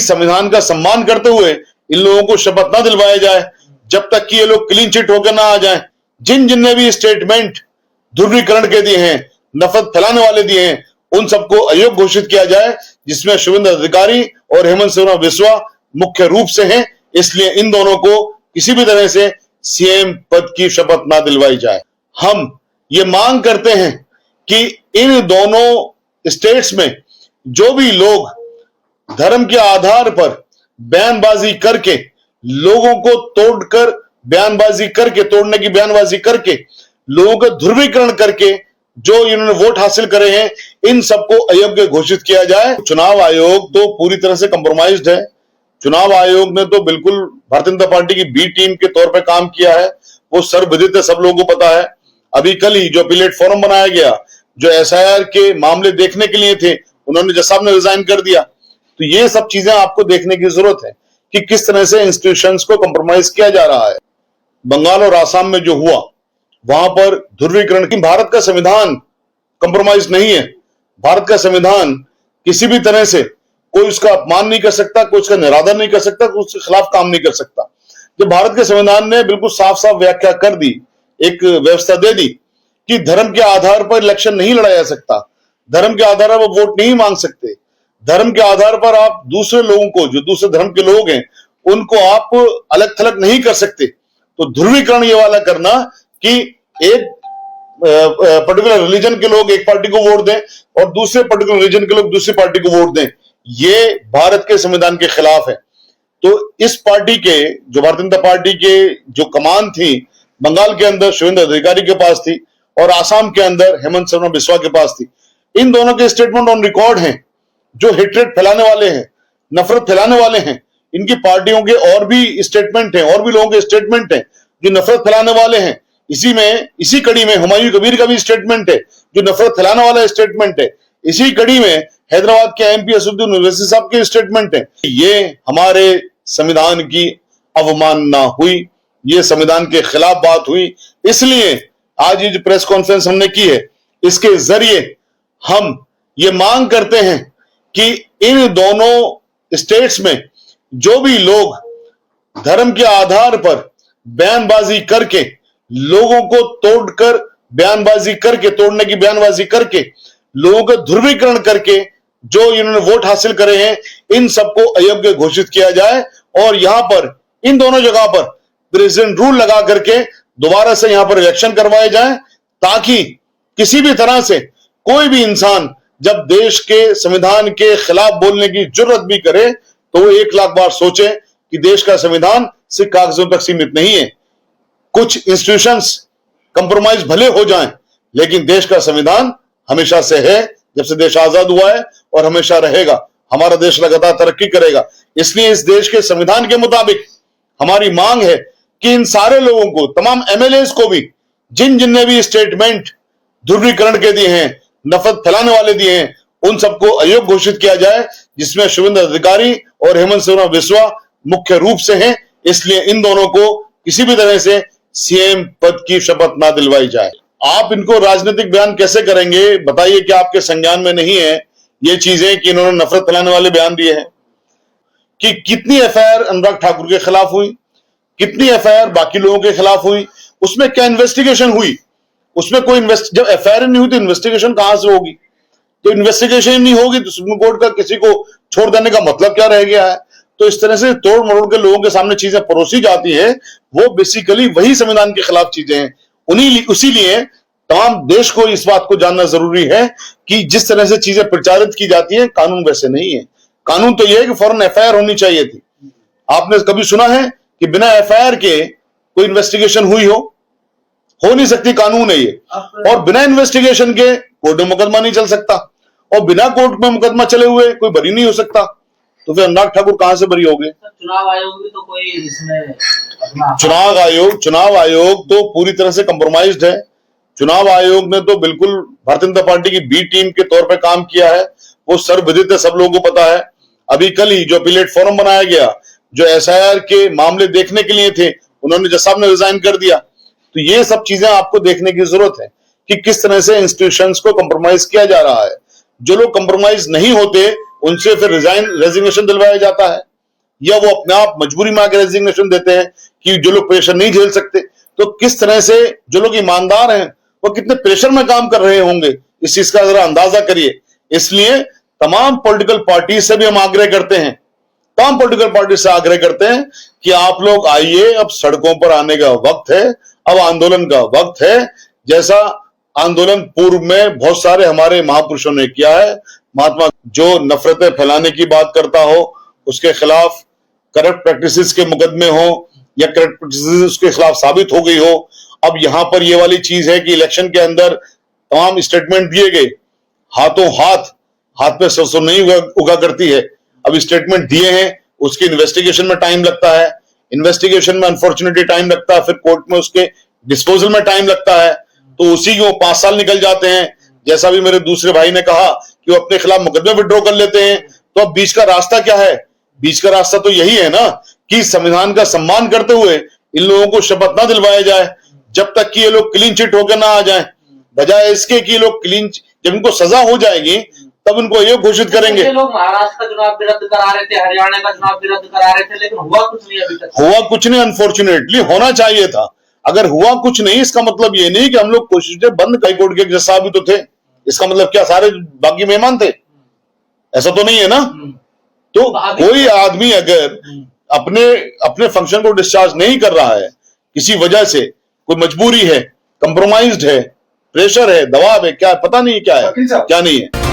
संविधान का सम्मान करते हुए इन लोगों को शपथ ना दिलवाया जाए, जब तक कि ये लोग क्लीन चिट होकर ना आ जाएं। जिन ने भी स्टेटमेंट ध्रुवीकरण के दिए हैं, नफरत फैलाने वाले दिए हैं, उन सबको अयोग्य घोषित किया जाए, जिसमें शुभेंदु अधिकारी और हेमंत सिन्हा बिस्वा मुख्य रूप से हैं। इसलिए इन दोनों को किसी भी तरह से सीएम पद की शपथ ना दिलवाई जाए। हम ये मांग करते हैं कि इन दोनों स्टेट्स में जो भी लोग धर्म के आधार पर बयानबाजी करके, लोगों को तोड़कर बयानबाजी करके, तोड़ने की बयानबाजी करके, लोगों का ध्रुवीकरण करके जो इन्होंने वोट हासिल करे हैं, इन सबको अयोग्य घोषित किया जाए। चुनाव आयोग तो पूरी तरह से कंप्रोमाइज्ड है। चुनाव आयोग ने तो बिल्कुल भारतीय जनता पार्टी की बी टीम के तौर पे काम किया है। वो सर्वविदित है, सब लोगों को पता है। अभी कल ही जो अपीलेट फोरम बनाया गया, जो एसआईआर के मामले देखने के लिए थे, उन्होंने जज साहब ने रिजाइन कर दिया। तो ये सब चीजें आपको देखने की जरूरत है कि किस तरह से इंस्टीट्यूशंस को कंप्रोमाइज किया जा रहा है। बंगाल और आसाम में जो हुआ, वहां पर ध्रुवीकरण की, भारत का संविधान कंप्रोमाइज नहीं है। भारत का संविधान किसी भी तरह से कोई उसका अपमान नहीं कर सकता, कोई उसका निरादर नहीं कर सकता, कोई उसके खिलाफ काम नहीं कर सकता। जब भारत के संविधान ने बिल्कुल साफ साफ व्याख्या कर दी, एक व्यवस्था दे दी कि धर्म के आधार पर इलेक्शन नहीं लड़ा जा सकता, धर्म के आधार पर वोट नहीं मांग सकते, धर्म के आधार पर आप दूसरे लोगों को, जो दूसरे धर्म के लोग हैं, उनको आप अलग थलग नहीं कर सकते। तो ध्रुवीकरण ये वाला करना कि एक पर्टिकुलर रिलीजन के लोग एक पार्टी को वोट दें और दूसरे पर्टिकुलर रिलीजन के लोग दूसरी पार्टी को वोट दें, ये भारत के संविधान के खिलाफ है। तो इस पार्टी के, जो भारतीय जनता पार्टी के जो कमान थी, बंगाल के अंदर शुभेंदु अधिकारी के पास थी और आसाम के अंदर हेमंत सिन्हा बिस्वा के पास थी। इन दोनों के स्टेटमेंट ऑन रिकॉर्ड हैं। जो हेट्रेड फैलाने वाले हैं, नफरत फैलाने वाले हैं, इनकी पार्टियों के और भी स्टेटमेंट हैं, और भी लोगों के स्टेटमेंट हैं जो नफरत फैलाने वाले हैं। इसी कड़ी में हुमायूं कबीर का भी स्टेटमेंट है जो नफरत फैलाने वाला स्टेटमेंट है। इसी कड़ी में हैदराबाद के एमपी असदुद्दीन ओवैसी साहब के स्टेटमेंट है। ये हमारे संविधान की अवमानना हुई, ये संविधान के खिलाफ बात हुई। इसलिए आज ये जो प्रेस कॉन्फ्रेंस हमने की है, इसके जरिए हम ये मांग करते हैं कि इन दोनों स्टेट्स में जो भी लोग धर्म के आधार पर बयानबाजी करके, लोगों को तोड़कर बयानबाजी करके, तोड़ने की बयानबाजी करके, लोगों का ध्रुवीकरण करके जो इन्होंने वोट हासिल करे हैं, इन सबको अयोग्य घोषित किया जाए और यहां पर इन दोनों जगह पर प्रेसिडेंट रूल लगा करके दोबारा से यहां पर इलेक्शन करवाए जाए, ताकि किसी भी तरह से कोई भी इंसान जब देश के संविधान के खिलाफ बोलने की जरूरत भी करे तो वो 1,00,000 बार सोचे कि देश का संविधान सिर्फ कागजों तक सीमित नहीं है। कुछ इंस्टीट्यूशंस कंप्रोमाइज भले हो जाएं, लेकिन देश का संविधान हमेशा से है, जब से देश आजाद हुआ है, और हमेशा रहेगा। हमारा देश लगातार तरक्की करेगा। इसलिए इस देश के संविधान के मुताबिक हमारी मांग है कि इन सारे लोगों को, तमाम एमएलएस को भी, जिन ने भी स्टेटमेंट ध्रुवीकरण के दिए हैं, नफरत फैलाने वाले दिए हैं, उन सबको अयोग्य घोषित किया जाए, जिसमें शुभेंदु अधिकारी और हेमंत सिन्हा बिस्वा मुख्य रूप से हैं। इसलिए इन दोनों को किसी भी तरह से सीएम पद की शपथ ना दिलवाई जाए। आप इनको राजनीतिक बयान कैसे करेंगे? बताइए कि आपके संज्ञान में नहीं है ये चीजें कि इन्होंने नफरत फैलाने वाले बयान दिए हैं? कि कितनी एफआईआर अनुराग ठाकुर के खिलाफ हुई, कितनी एफआईआर बाकी लोगों के खिलाफ हुई, उसमें क्या इन्वेस्टिगेशन हुई? उसमें कोई जब एफआईआर नहीं हुई तो इन्वेस्टिगेशन कहां से होगी? तो इन्वेस्टिगेशन नहीं होगी तो सुप्रीम कोर्ट का किसी को छोड़ देने का मतलब क्या रह गया है? तो इस तरह से तोड़ मरोड़ के लोगों के सामने चीजें परोसी जाती है, वो बेसिकली वही संविधान के खिलाफ चीजें हैं। उसी लिए तमाम देश को इस बात को जानना जरूरी है कि जिस तरह से चीजें प्रचारित की जाती हैं, कानून वैसे नहीं है। कानून तो यह है कि फौरन एफआईआर होनी चाहिए थी। आपने कभी सुना है कि बिना एफआईआर के कोई इन्वेस्टिगेशन हुई हो नहीं सकती, कानून है ये। और बिना इन्वेस्टिगेशन के कोर्ट में मुकदमा नहीं चल सकता, और बिना कोर्ट में मुकदमा चले हुए कोई बरी नहीं हो सकता। तो फिर अनुराग ठाकुर कहां से बरी हो गए? चुनाव आयोग भी तो कोई इसमें चुनाव आयोग तो पूरी तरह से कंप्रोमाइज्ड है। चुनाव आयोग ने तो बिल्कुल भारतीय जनता पार्टी की बी टीम के तौर पे काम किया है। वो सर्वविदित है, सब लोगों को पता है। अभी कल ही जो अपीलेट फोरम बनाया गया, जो एसआईआर के मामले देखने के लिए थे, उन्होंने जज साहब ने रिजाइन कर दिया। तो ये सब चीजें आपको देखने की जरूरत है कि किस तरह से इंस्टीट्यूशंस को कंप्रोमाइज किया जा रहा है। जो लोग कंप्रोमाइज नहीं होते उनसे फिर रेजिग्नेशन दिलवाया जाता है, या वो अपने आप मजबूरी में आके रेजिग्नेशन देते हैं कि जो लोग प्रेशर नहीं झेल सकते। तो किस तरह से जो लोग ईमानदार हैं वो कितने प्रेशर में काम कर रहे होंगे, इस चीज का जरा अंदाजा करिए। इसलिए तमाम पॉलिटिकल पार्टी से भी हम आग्रह करते हैं, तमाम पॉलिटिकल पार्टी से आग्रह करते हैं कि आप लोग आइए, अब सड़कों पर आने का वक्त है, अब आंदोलन का वक्त है। जैसा आंदोलन पूर्व में बहुत सारे हमारे महापुरुषों ने किया है, महात्मा जो नफरतें फैलाने की बात करता हो उसके खिलाफ करप्ट प्रैक्टिसेस के मुकदमे हो या करप्ट प्रैक्टिसेस उसके खिलाफ साबित हो गई हो। अब यहां पर ये वाली चीज है कि इलेक्शन के अंदर तमाम स्टेटमेंट दिए गए, हाथों हाथ पे सरसों नहीं उगा करती है। अब स्टेटमेंट दिए हैं, उसकी इन्वेस्टिगेशन में टाइम लगता है, इन्वेस्टिगेशन में अनफॉर्चुनेटली टाइम लगता है, फिर कोर्ट में उसके डिस्पोजल में टाइम लगता है, तो उसी के वो 5 साल निकल जाते हैं। जैसा भी मेरे दूसरे भाई ने कहा कि वो अपने खिलाफ मुकदमे विड्रॉ कर लेते हैं। तो अब बीच का रास्ता क्या है? बीच का रास्ता तो यही है ना कि संविधान का सम्मान करते हुए इन लोगों को शपथ ना दिलवाया जाए जब तक कि ये लोग क्लीन चिट होकर ना आ जाएं। बजाय इसके कि लोग क्लीन, जब इनको सजा हो जाएगी तब उनको ये घोषित करेंगे। ये लोग महाराष्ट्र का चुनाव भी रद्द करा रहे थे, हरियाणा का चुनाव भी रद्द करा रहे थे, लेकिन हुआ कुछ नहीं अभी तक। हुआ कुछ नहीं, अनफॉर्चुनेटली होना चाहिए था। अगर हुआ कुछ नहीं, इसका मतलब ये नहीं कि हम लोग कोशिशें बंद, हाई कोर्ट के जज साहब भी तो थे, इसका मतलब क्या सारे बाकी मेहमान थे? ऐसा तो नहीं है ना। तो कोई आदमी अगर अपने फंक्शन को डिस्चार्ज नहीं कर रहा है, किसी वजह से कोई मजबूरी है, कंप्रोमाइज्ड है, प्रेशर है, दबाव है, क्या पता नहीं क्या है क्या नहीं है।